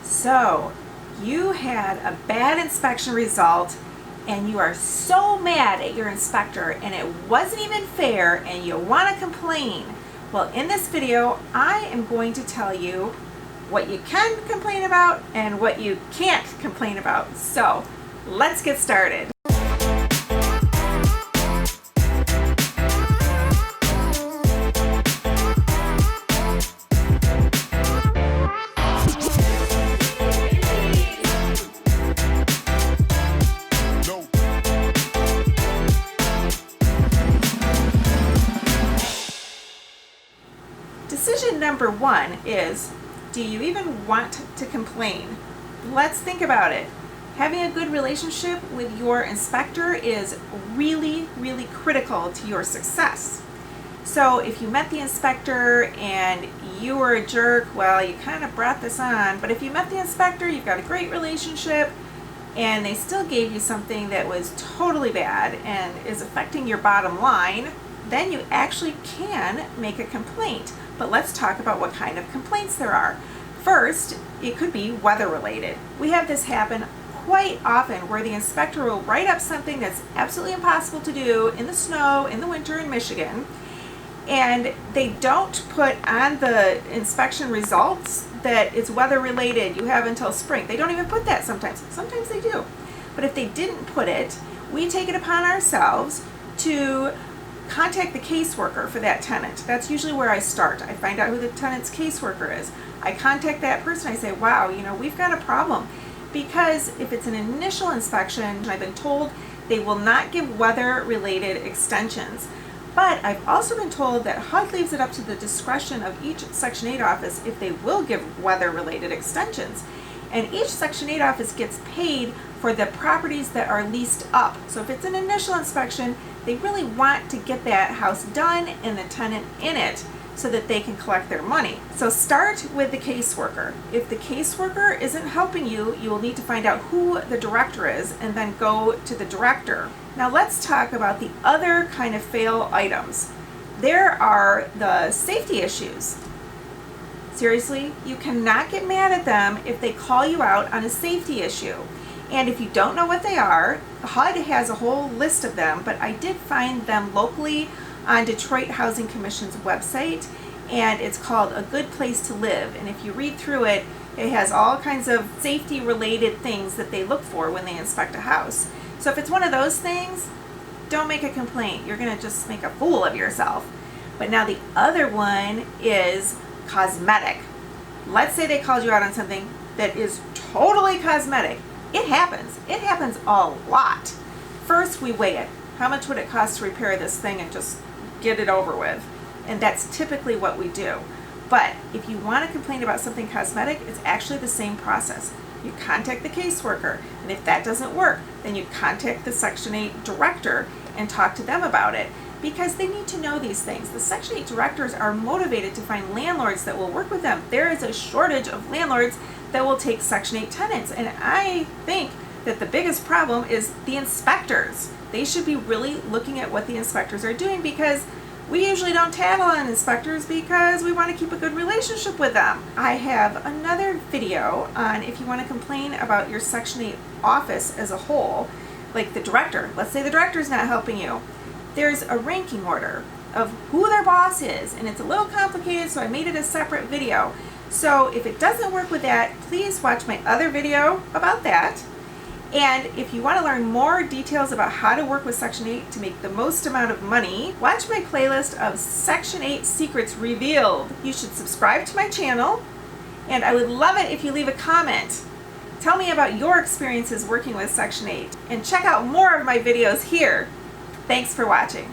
So, you had a bad inspection result and you are so mad at your inspector and it wasn't even fair and you want to complain. Well, in this video, I am going to tell you what you can complain about and what you can't complain about. So, let's get started. Decision number one is, do you even want to complain? Let's think about it. Having a good relationship with your inspector is really, really critical to your success. So if you met the inspector and you were a jerk, well, you kind of brought this on. But if you met the inspector, you've got a great relationship, and they still gave you something that was totally bad and is affecting your bottom line, then you actually can make a complaint. But let's talk about what kind of complaints there are. First, it could be weather related. We have this happen quite often where the inspector will write up something that's absolutely impossible to do in the snow, in the winter in Michigan, and they don't put on the inspection results that it's weather related, you have until spring. They don't even put that sometimes. Sometimes they do. But if they didn't put it, we take it upon ourselves to contact the caseworker for that tenant. That's usually where I start. I find out who the tenant's caseworker is. I contact that person. I say, wow, we've got a problem. Because if it's an initial inspection, I've been told they will not give weather-related extensions. But I've also been told that HUD leaves it up to the discretion of each Section 8 office if they will give weather-related extensions. And each Section 8 office gets paid for the properties that are leased up. So if it's an initial inspection, they really want to get that house done and the tenant in it so that they can collect their money. So start with the caseworker. If the caseworker isn't helping you, you will need to find out who the director is and then go to the director. Now let's talk about the other kind of fail items. There are the safety issues. Seriously, you cannot get mad at them if they call you out on a safety issue. And if you don't know what they are, HUD has a whole list of them, but I did find them locally on Detroit Housing Commission's website, and it's called A Good Place to Live. And if you read through it, it has all kinds of safety related things that they look for when they inspect a house. So if it's one of those things, don't make a complaint. You're going to just make a fool of yourself. But now the other one is cosmetic. Let's say they called you out on something that is totally cosmetic. It happens. It happens a lot. First, we weigh it. How much would it cost to repair this thing and just get it over with? And that's typically what we do. But if you want to complain about something cosmetic, it's actually the same process. You contact the caseworker, and if that doesn't work, then you contact the Section 8 director and talk to them about it, because they need to know these things. The Section 8 directors are motivated to find landlords that will work with them. There is a shortage of landlords that will take Section 8 tenants, and I think that the biggest problem is the inspectors. They should be really looking at what the inspectors are doing, because we usually don't tattle on inspectors because we want to keep a good relationship with them. I have another video on if you want to complain about your Section 8 office as a whole, like the director. Let's say the director's not helping you. There's a ranking order of who their boss is, and it's a little complicated, so I made it a separate video. So if it doesn't work with that, please watch my other video about that. And if you want to learn more details about how to work with Section 8 to make the most amount of money, watch my playlist of Section 8 Secrets Revealed. You should subscribe to my channel, and I would love it if you leave a comment. Tell me about your experiences working with Section 8, and check out more of my videos here. Thanks for watching.